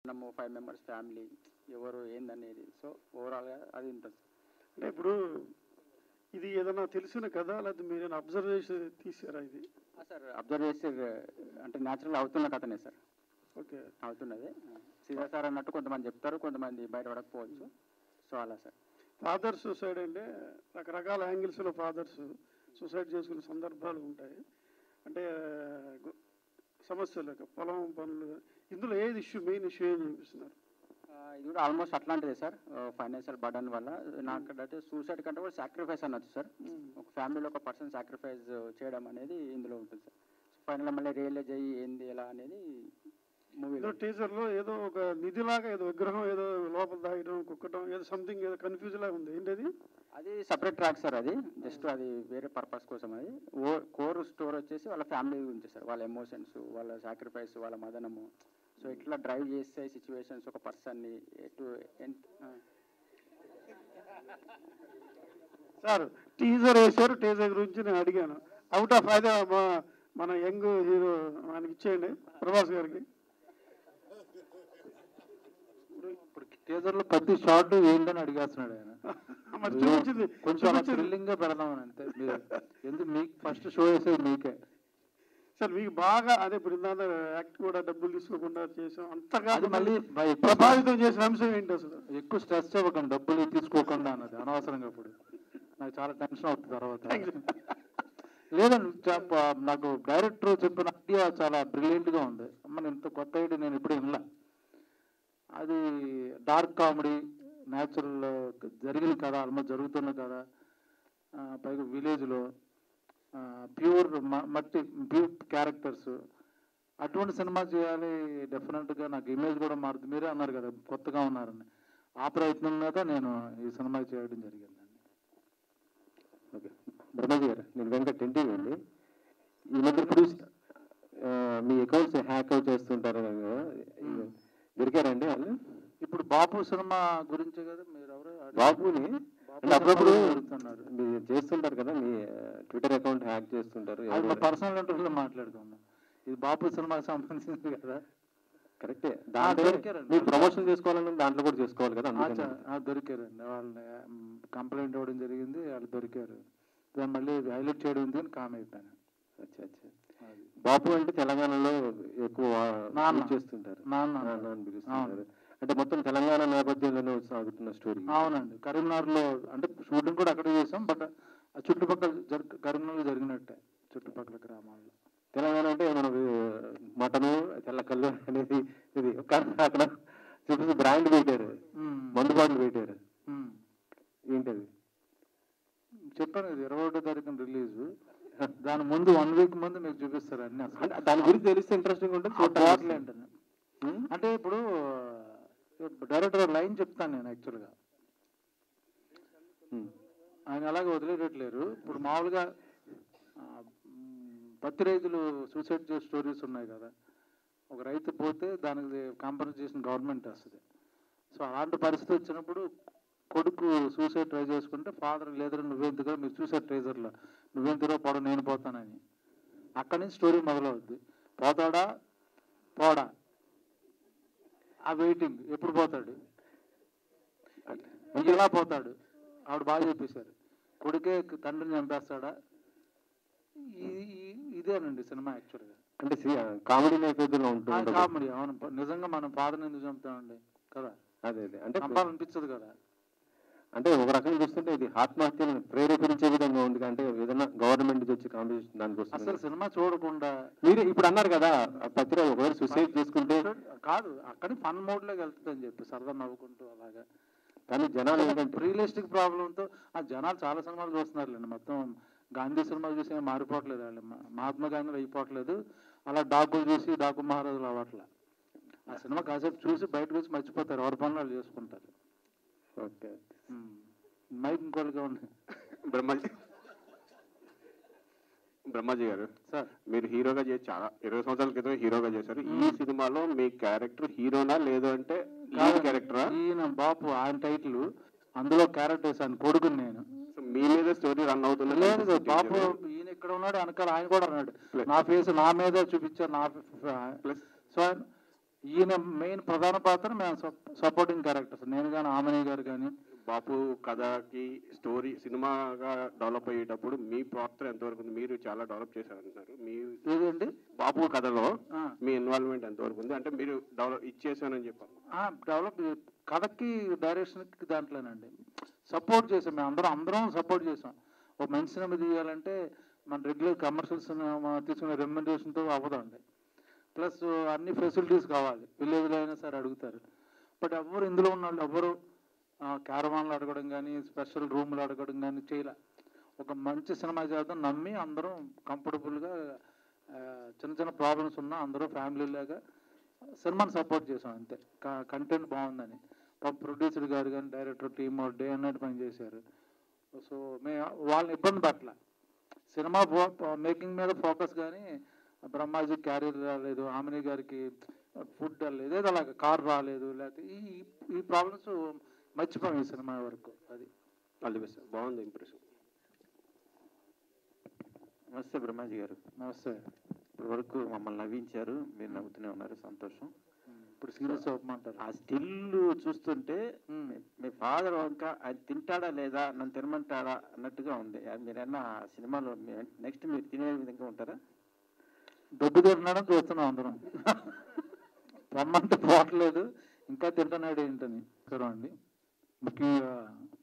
మనము 5 members family ఎవరు ఏందనేది. సో ఓవరాల్గా అది ఉంటుంది. అంటే ఇప్పుడు ఇది ఏదైనా తెలిసిన కదా, లేకపోతే మీరు ఏమైనా అబ్జర్వ్ చేసి తీసారా ఇది? సార్ అబ్జర్వ్ చేసి అంటే న్యాచురల్ అవుతున్న కథనే సార్. ఓకే, అవుతున్నది. సీదా సార్ అన్నట్టు కొంతమంది చెప్తారు, కొంతమంది బయటపడకపోవచ్చు. సో అలా సార్. ఫాదర్ సూసైడ్ అంటే రకరకాల యాంగిల్స్లో ఫాదర్స్ సూసైడ్ చేసుకునే సందర్భాలు ఉంటాయి. అంటే సమస్యలు పొలం పనులు, ఇందులో ఏది ఇష్యూ, మెయిన్ ఇష్యూ ఏం చూపిస్తున్నారు? ఇది కూడా ఆల్మోస్ట్ అట్లాంటిదే సార్. ఫైనాన్షియల్ బర్డన్ వల్ల నాకంటే సూసైడ్ కంటే కూడా సాక్రిఫైస్ అనొచ్చు సార్. ఒక ఫ్యామిలీలో ఒక పర్సన్ సాక్రిఫైస్ చేయడం అనేది ఇందులో ఉంటుంది సార్. ఫైనల్గా మళ్ళీ రియలైజ్ అయ్యి ఏంది ఎలా అనేది మూవీలో. టీజర్లో ఏదో ఒక నిధిలాగా ఏదో విగ్రహం ఏదో లోపల దాగడం, కుక్కటం, ఏదో సంథింగ్ ఏదో కన్ఫ్యూజ్ లాగా ఉంది. ఏంటది? అది సపరేట్ ట్రాక్ సార్. అది జస్ట్ అది వేరే పర్పస్ కోసం. అది కోర్ స్టోర్ వచ్చేసి వాళ్ళ ఫ్యామిలీ గురించి సార్. వాళ్ళ ఎమోషన్స్, వాళ్ళ సాక్రిఫైస్, వాళ్ళ మదనము. సో ఇట్లా డ్రైవ్ చేసే సిచ్యువేషన్స్ ఒక పర్సన్ని ఎటు సార్ టీజర్ వేశారు, టీజర్ గురించి నేను అడిగాను. అవుట్ ఆఫ్ అదే మన యంగ్ హీరో మనకి ఇచ్చేయండి, ప్రభాస్ గారికి. ఇప్పుడు టీజర్లో ప్రతి షాట్ ఏంటని అడిగేస్తున్నాడు ఆయన. కొంచెం థ్రిల్లింగ్ గా పెడదామని అంతే. ఎందుకు మీకు ఫస్ట్ షో వేసేది మీకే సార్. మీకు బాగా అదే ఇప్పుడు యాక్ట్ కూడా డబ్బులు తీసుకోకుండా చేసాం, అంతగా మళ్ళీ ప్రభావితం చేసిన అంశం ఏంటి అసలు? ఎక్కువ స్ట్రెస్ ఇవ్వకండి, డబ్బులు తీసుకోకుండా అన్నది అనవసరంగా. ఇప్పుడు నాకు చాలా టెన్షన్ అవుతుంది తర్వాత. లేదండి, నాకు డైరెక్టర్ చెప్పిన ఐడియా చాలా బ్రిలియంట్ గా ఉంది. మన ఇంత కొత్త ఐడియా నేను ఇప్పుడు వినలా. అది డార్క్ కామెడీ, న్యాచురల్ జరిగిన కథ, ఆల్మోస్ట్ జరుగుతున్న కథ, పైగా విలేజ్లో ప్యూర్ మట్టి, ప్యూర్ క్యారెక్టర్స్. అటువంటి సినిమా చేయాలి డెఫినెట్గా. నాకు ఇమేజ్ కూడా మారుతుంది. మీరే అన్నారు కదా కొత్తగా ఉన్నారని, ఆ ప్రయత్నం మీద నేను ఈ సినిమా చేయడం జరిగిందండి. ఓకే, బ్రహ్మాజీ గారు, నేను వెంకట్ ఎన్టీవీ అండి. ఈ మధ్య ప్రొడ్యూస్ మీ అకౌంట్స్ హ్యాక్ అవుట్ చేస్తుంటారు కదా, దొరికారండి వాళ్ళు? ఇప్పుడు బాపు సినిమా గురించే కదా మీరు ఎవరు? బాబుని అంటే అప్పుడప్పుడు మీరు చేస్తుంటారు కదా, మీ ట్విట్టర్ అకౌంట్ హ్యాక్ చేస్తుంటారు. పర్సనల్ ఇంటర్వ్యూలో మాట్లాడుకున్నాం. ఇది బాపు సినిమాకి సంబంధించింది కదా. కరెక్టే, దాంట్లో మీరు ప్రమోషన్ చేసుకోవాలని దాంట్లో కూడా చేసుకోవాలి కదా. దొరికారండి, వాళ్ళని కంప్లైంట్ ఇవ్వడం జరిగింది, వాళ్ళు దొరికారు. దాన్ని మళ్ళీ హైలైట్ చేయడం ఉంది అని కామ్ అయిపోయాను. అచ్చా అచ్చా. బాపు అంటే తెలంగాణలో ఎక్కువ చేస్తుంటారు, నాన్న పిలుస్తుంటారు. అంటే మొత్తం తెలంగాణ నేపథ్యంలోనే సాగుతున్న స్టోరీ. అవునండి, కరీంనగర్లో అంటే షూటింగ్ కూడా అక్కడే చేసాం. బట్ ఆ చుట్టుపక్కల కరీంనగర్లో జరిగినట్టే, చుట్టుపక్కల గ్రామాల్లో. తెలంగాణ అంటే మనకు మటను, తెల్లకల్లు అనేది ఇది అక్కడ చూపిస్తే బ్రాండ్ పెట్టారు, మందు బాటలు పెట్టారు. ఏంటది చెప్పాను, ఇది 21వ తారీఖున రిలీజ్. దాని ముందు 1 వీక్ ముందు మీకు చూపిస్తారు అన్ని. అసలు దాని గురించి తెలిస్తే ఇంట్రెస్టింగ్ ఉంటుంది చూడాలి. అంటే ఇప్పుడు డైరెక్టర్ లైన్ చెప్తాను నేను. యాక్చువల్గా ఆయన అలాగే వదిలేయట్లేరు. ఇప్పుడు మామూలుగా పత్తి రైతులు సూసైడ్ చేసే స్టోరీస్ ఉన్నాయి కదా. ఒక రైతు పోతే దానికి కాంపన్సేషన్ గవర్నమెంట్ వస్తుంది. సో అలాంటి పరిస్థితి వచ్చినప్పుడు కొడుకు సూసైడ్ ట్రై చేసుకుంటే ఫాదర్ లేదని నువ్వెందుకు, మీరు చూసే ట్రైజర్లో నువ్వెందుకు పోవడం నేను పోతానని. అక్కడి నుంచి స్టోరీ మొదలవుద్ది. పోతాడా పోడా, ఆ వెయిటింగ్, ఎప్పుడు పోతాడు, ఎలా పోతాడు. ఆవిడ బాగా చెప్పేశారు, కొడుకే తండ్రిని చంపేస్తాడా. ఇదేనండి సినిమా యాక్చువల్గా. అంటే కామెడీ నేపథ్యంలో ఉంటుంది. కామెడీ, అవును. నిజంగా మనం ఫాదర్ని ఎందుకు చంపుతామండి కదా. అదే అదే అంటే చంపాలనిపించదు కదా. అంటే ఒక రకంగా చూస్తుంటే ఇది ఆత్మహత్యను ప్రేరేపించే విధంగా ఉంది. అంటే ఏదైనా గవర్నమెంట్ నుంచి వచ్చి కాంపిటీషన్ దానికోసం అసలు సినిమా చూడకుండా మీరు ఇప్పుడు అన్నారు కదా, పత్రిక ఒకవేళ సూసైడ్ చేసుకుంటే కాదు, అక్కడ ఫన్ మోడ్లోకి వెళ్తుందని చెప్పి సరదా నవ్వుకుంటూ అలాగా. కానీ జనాలు ఏంటంటే రియలిస్టిక్ ప్రాబ్లంతో ఆ జనాలు చాలా సినిమాలు చూస్తున్నారులేండి. మొత్తం గాంధీ సినిమాలు చూసి మారిపోవట్లేదు వాళ్ళు, మహాత్మా గాంధీలు అయిపోవట్లేదు. అలా డాకులు చూసి డాకు మహారాజులు అవ్వట్లే. ఆ సినిమా కాసేపు చూసి బయటకు వచ్చి మర్చిపోతారు, ఎవరి పనులు వాళ్ళు చేసుకుంటారు. ఓకే, మైక్ ఇంకోటిగా ఉంది. బ్రహ్మాజీ గారు, సార్ మీరు హీరోగా చేసి చాలా 20 సంవత్సరాల క్రితం హీరోగా చేశారు. ఈ సినిమాలో మీ క్యారెక్టర్ హీరోనా లేదు అంటే క్యారెక్టరా? ఈయన బాపు ఆయన టైటిల్, అందులో క్యారెక్టర్ వేసాను, కొడుకుని నేను. మీ మీద స్టోరీ రన్ అవుతుంది. లేదు బాపు ఈయన ఇక్కడ ఉన్నాడు, వెనకాల ఆయన కూడా అన్నాడు. నా ఫేస్ నా మీద చూపించారు. నా సో ఈయన మెయిన్ ప్రధాన పాత్ర, మేము సపోర్టింగ్ క్యారెక్టర్స్, నేను కానీ ఆమెని గారు కానీ. బాపు కథకి స్టోరీ సినిమాగా డెవలప్ అయ్యేటప్పుడు మీ పాత్ర ఎంతవరకు ఉంది? మీరు చాలా డెవలప్ చేశారంటున్నారు, మీ ఏదండి బాపు కథలో మీ ఇన్వాల్వ్మెంట్ ఎంతవరకు ఉంది? అంటే మీరు డెవలప్ ఇచ్చేసానని చెప్పారు. డెవలప్ కథకి డైరెక్షన్కి దాంట్లోనండి సపోర్ట్ చేసాం. మేము అందరం సపోర్ట్ చేసాం. ఒక మంచి సినిమా తీయాలంటే మన రెగ్యులర్ కమర్షియల్ సినిమా తీసుకునే రెమ్యునరేషన్తో అవ్వదండి. ప్లస్ అన్ని ఫెసిలిటీస్ కావాలి, విలేజ్లో అయినా సరే అడుగుతారు. బట్ ఎవరు ఇందులో ఉన్న వాళ్ళు ఎవరు క్యారవాన్లు అడగడం కానీ స్పెషల్ రూమ్లు అడగడం కానీ చేయలే. ఒక మంచి సినిమా చేద్దాం నమ్మి అందరం కంఫర్టబుల్గా చిన్న చిన్న ప్రాబ్లమ్స్ ఉన్నా అందరూ ఫ్యామిలీ లాగా సినిమాని సపోర్ట్ చేసాం అంతే. కంటెంట్ బాగుందని ప్రొడ్యూసర్ గారు కానీ director team day and night పని చేశారు. సో మేము వాళ్ళని ఇబ్బంది పట్ల సినిమా మేకింగ్ మీద ఫోకస్. కానీ బ్రహ్మాజీ క్యారియర్ రాలేదు, ఆమెని గారికి ఫుడ్ రాలేదు, ఏదో అలాగా కార్ రాలేదు, లేకపోతే ఈ ప్రాబ్లమ్స్ మర్చిపోయాం ఈ సినిమా వరకు. అది అది బెస్ట్, బాగుంది ఇంప్రెషన్. నమస్తే బ్రహ్మాజీ గారు. నమస్తే. ఇప్పటి వరకు మమ్మల్ని నవ్వించారు, మీరు నవ్వుతూనే ఉన్నారు, సంతోషం. ఇప్పుడు సీరియస్ అవ్వమంటారు. ఆ స్టిల్ చూస్తుంటే మీ ఫాదర్ వంక అది తింటాడా లేదా నన్ను తినమంటాడా అన్నట్టుగా ఉంది. మీరన్నా సినిమాలో నెక్స్ట్ మీరు తినే విధంగా ఉంటారా? డబ్బు తింటున్నాడని చూస్తున్నాం అందరం. రమ్మంటే పోవట్లేదు, ఇంకా తింటున్నాడు ఏంటని. అండి ముఖ్యంగా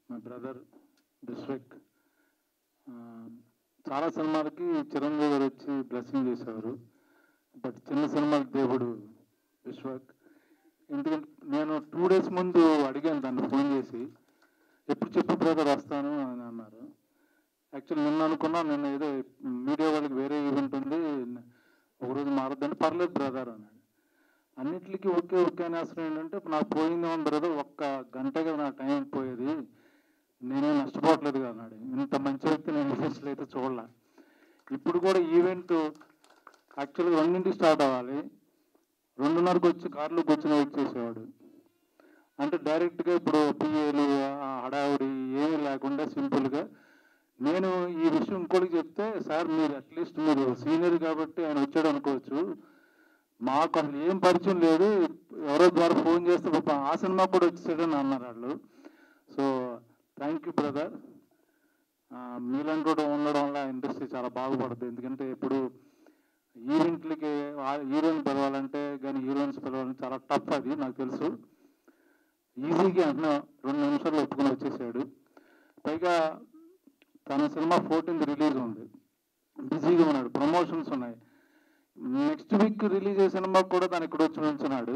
మా బ్రదర్ డిస్ట్రిక్ట్ చాలా సినిమాలకి చిరంజీవి గారు వచ్చి బ్లెస్సింగ్ చేసేవారు. బట్ చిన్న సినిమాకి దేవుడు విశ్వక్. ఎందుకంటే నేను 2 days ముందు అడిగాను దాన్ని ఫోన్ చేసి, ఎప్పుడు చెప్పు బ్రదర్ వస్తాను అని అన్నారు. యాక్చువల్లీ నిన్న అనుకున్నా, నిన్న ఏదో మీడియా వాళ్ళకి వేరే ఈవెంట్ ఉంది, ఒకరోజు మారద్దంటే పర్లేదు బ్రదర్ అన్నాడు. అన్నిటికీ ఓకే అని అసలు ఏంటంటే నాకు పోయింది ఉంది బ్రదర్, 1 గంటగా నా టైం పోయేది, నేనే నష్టపోవట్లేదు అన్నాడు. ఇంత మంచి వ్యక్తి నేను ఈవెంట్స్లో అయితే చూడాల. ఇప్పుడు కూడా ఈవెంట్ యాక్చువల్గా 2 స్టార్ట్ అవ్వాలి, 2:30కి వచ్చి కార్లో కూర్చొని వెయిట్ చేసేవాడు. అంటే డైరెక్ట్గా ఇప్పుడు పిఏలు హడావుడి ఏమీ లేకుండా సింపుల్గా. నేను ఈ విషయం ఇంకోటికి చెప్తే, సార్ మీరు అట్లీస్ట్ మీరు సీనియర్ కాబట్టి ఆయన వచ్చాడు అనుకోవచ్చు, మాకు అసలు ఏం పరిచయం లేదు, ఎవరో ద్వారా ఫోన్ చేస్తే ఆ సినిమా కూడా వచ్చేసాడని అన్నారు వాళ్ళు. So thank you brother. మీలాంటి కూడా ఉండడం వల్ల ఇండస్ట్రీ చాలా బాగుపడుతుంది. ఎందుకంటే ఇప్పుడు ఈవెంట్లకి హీరోయిన్ పిలవాలంటే కానీ హీరోయిన్స్ పిలవాలంటే చాలా టఫ్, అది నాకు తెలుసు. ఈజీగా అన్న 2 నిమిషాల్లో ఒప్పుకొని వచ్చేసాడు. పైగా తన సినిమా 14th రిలీజ్ ఉంది, బిజీగా ఉన్నాడు, ప్రమోషన్స్ ఉన్నాయి. నెక్స్ట్ వీక్ రిలీజ్ అయ్యే సినిమా కూడా తను ఇక్కడ వచ్చి ఉంచున్నాడు.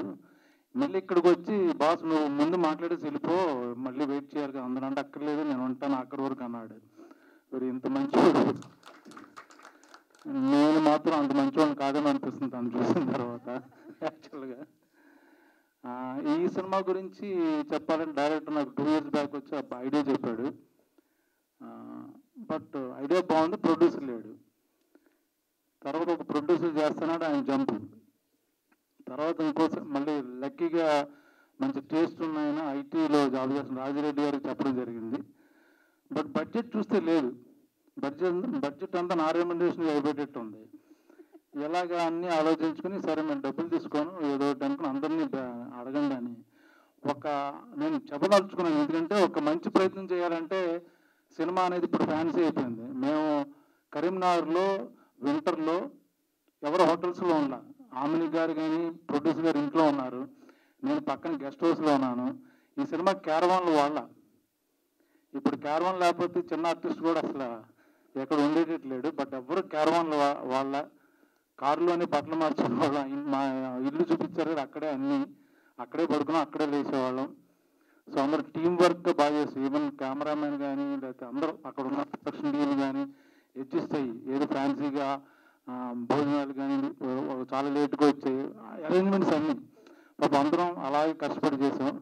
మళ్ళీ ఇక్కడికి వచ్చి బాస్ నువ్వు ముందు మాట్లాడేసి వెళ్ళిపో, మళ్ళీ వెయిట్ చేయాలి కదా అందరూ, అంటే అక్కర్లేదు నేను ఉంటాను అక్కడి వరకు అన్నాడు. మరి ఇంత మంచివాడు, నేను మాత్రం అంత మంచివాడిని కాదని అనిపిస్తుంది తను చూసిన తర్వాత. యాక్చువల్గా ఈ సినిమా గురించి చెప్పాలంటే డైరెక్టర్ నాకు 2 years బ్యాక్ వచ్చి ఐడియా చెప్పాడు. బట్ ఐడియా బాగుంది, ప్రొడ్యూసర్ లేడు. తర్వాత ఒక ప్రొడ్యూసర్ చేస్తున్నాడు, ఆయన జంపు. తర్వాత ఇంకోసారి మళ్ళీ లక్కీగా మంచి టేస్ట్ ఉన్నాయన ఐటీలో జాబ్ చేస్తున్న రాజిరెడ్డి గారికి చెప్పడం జరిగింది. బట్ బడ్జెట్ చూస్తే లేదు, బడ్జెట్ అంతా నా రెమ్యునరేషన్ అయిపోయేటట్టు ఉంది. ఎలాగా అన్నీ ఆలోచించుకుని సరే మేము డబ్బులు తీసుకోను ఏదో ఒకటి అనుకుని అందరినీ అడగండి అని నేను చెప్పదలుచుకున్నాను. ఎందుకంటే ఒక మంచి ప్రయత్నం చేయాలంటే సినిమా అనేది ఇప్పుడు ఫ్యాన్సీ అయిపోయింది. మేము కరీంనగర్లో వింటర్లో ఎవరు హోటల్స్లో ఉన్నా, ఆమెని గారు కానీ ప్రొడ్యూసర్ గారు ఇంట్లో ఉన్నారు, నేను పక్కన గెస్ట్ హౌస్లో ఉన్నాను. ఈ సినిమా క్యారవాన్లు వాళ్ళ. ఇప్పుడు క్యారవాన్ లేకపోతే చిన్న ఆర్టిస్ట్ కూడా అసలు ఎక్కడ ఉండేటట్లేడు. బట్ ఎవరు క్యారవాన్లు వాళ్ళ, కారులోనే బట్టలు మార్చుకునే వాళ్ళం. మా ఇల్లు చూపించారు అక్కడే, అన్నీ అక్కడే పడుకున్నాం, అక్కడే లేచేవాళ్ళం. సో అందరూ టీం వర్క్ బాగా చేసి, ఈవెన్ కెమెరామెన్ కానీ లేకపోతే అందరూ అక్కడ ఉన్న ప్రొడక్షన్ టీం కానీ అడ్జస్ట్ అయ్యి, ఏదో ఫ్యాన్సీగా భోజనాలు కానీ చాలా లేట్గా వచ్చాయి, అరేంజ్మెంట్స్ అన్నీ పాపం అందరం అలాగే కష్టపడి చేసాం.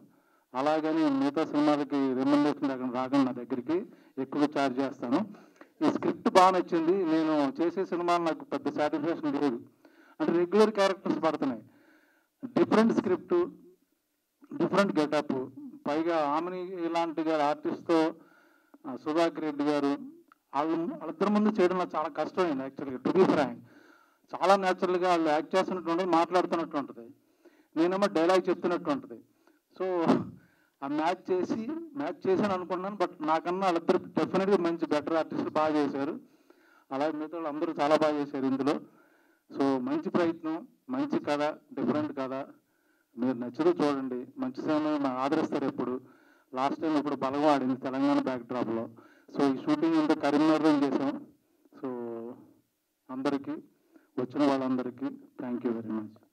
అలాగని మిగతా సినిమాలకి రెమ్యునరేషన్ రాకుండా నా దగ్గరికి ఎక్కువ ఛార్జ్ చేస్తాను. ఈ స్క్రిప్ట్ బాగా నచ్చింది. నేను చేసే సినిమాలు నాకు పెద్ద సాటిస్ఫాక్షన్ లేదు, అంటే రెగ్యులర్ క్యారెక్టర్స్ పడుతున్నాయి, డిఫరెంట్ స్క్రిప్ట్, డిఫరెంట్ గెటప్. పైగా ఆమెని ఇలాంటి గారు ఆర్టిస్ట్తో సుధాకర్ రెడ్డి గారు వాళ్ళిద్దరి ముందు చేయడం నాకు చాలా కష్టమైంది. యాక్చువల్గా టు బి ఫ్రాంక్, చాలా న్యాచురల్గా వాళ్ళు యాక్ట్ చేస్తున్నట్టు ఉంటుంది, మాట్లాడుతున్నట్టు ఉంటుంది. నేనేమో డైలాగ్ చెప్తున్నట్టు ఉంటుంది. సో ఆ మ్యాచ్ చేశాను అనుకున్నాను. బట్ నాకన్నా వాళ్ళిద్దరు డెఫినెట్గా మంచి బెటర్ ఆర్టిస్టులు బాగా చేశారు. అలాగే మిగతా వాళ్ళు అందరూ చాలా బాగా చేశారు ఇందులో. సో మంచి ప్రయత్నం, మంచి కథ, డిఫరెంట్ కథ. మీరు నచ్చదు చూడండి, మంచి సినిమా ఆదరిస్తారు. ఎప్పుడు లాస్ట్ టైం ఇప్పుడు బలగం ఆడింది తెలంగాణ బ్యాక్డ్రాప్లో. సో ఈ షూటింగ్ అంతా కరీంనగర్లో చేసాం. సో అందరికీ, వచ్చిన వాళ్ళందరికీ థ్యాంక్ యూ వెరీ మచ్.